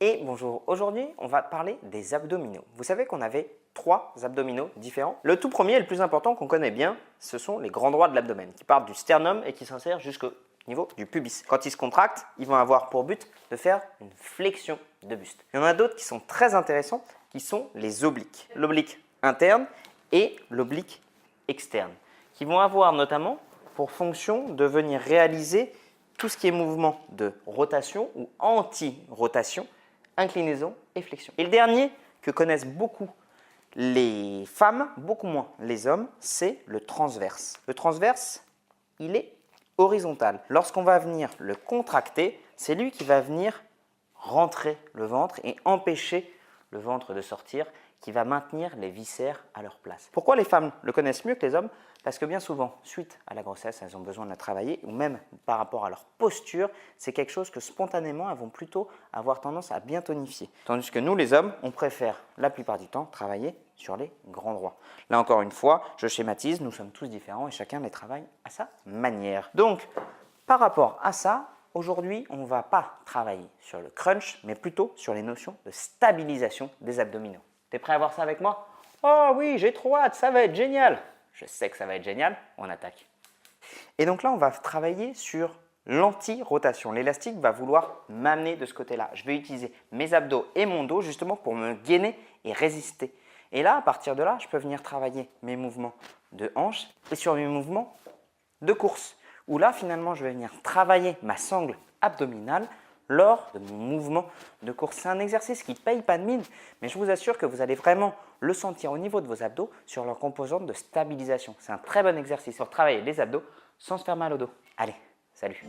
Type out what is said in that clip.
Et bonjour, aujourd'hui on va parler des abdominaux. Vous savez qu'on avait 3 abdominaux différents. Le tout premier et le plus important qu'on connaît bien, ce sont les grands droits de l'abdomen qui partent du sternum et qui s'insèrent jusqu'au niveau du pubis. Quand ils se contractent, ils vont avoir pour but de faire une flexion de buste. Il y en a d'autres qui sont très intéressants, qui sont les obliques. L'oblique interne et l'oblique externe, qui vont avoir notamment pour fonction de venir réaliser tout ce qui est mouvement de rotation ou anti-rotation, inclinaison et flexion. Et le dernier que connaissent beaucoup les femmes, beaucoup moins les hommes, c'est le transverse. Le transverse, il est horizontal. Lorsqu'on va venir le contracter, c'est lui qui va venir rentrer le ventre et empêcher le ventre de sortir, qui va maintenir les viscères à leur place. Pourquoi les femmes le connaissent mieux que les hommes? Parce que bien souvent, suite à la grossesse, elles ont besoin de la travailler, ou même par rapport à leur posture, c'est quelque chose que spontanément, elles vont plutôt avoir tendance à bien tonifier. Tandis que nous, les hommes, on préfère la plupart du temps travailler sur les grands droits. Là encore une fois, je schématise, nous sommes tous différents et chacun les travaille à sa manière. Donc, par rapport à ça, aujourd'hui, on ne va pas travailler sur le crunch, mais plutôt sur les notions de stabilisation des abdominaux. T'es prêt à voir ça avec moi? Oh oui, j'ai trop hâte, ça va être génial! Je sais que ça va être génial, on attaque. Et donc là, on va travailler sur l'anti-rotation. L'élastique va vouloir m'amener de ce côté-là. Je vais utiliser mes abdos et mon dos justement pour me gainer et résister. Et là, à partir de là, je peux venir travailler mes mouvements de hanche et sur mes mouvements de course. Où là, finalement, je vais venir travailler ma sangle abdominale lors de mon mouvement de course. C'est un exercice qui ne paye pas de mine, mais je vous assure que vous allez vraiment le sentir au niveau de vos abdos sur leur composante de stabilisation. C'est un très bon exercice pour travailler les abdos sans se faire mal au dos. Allez, salut!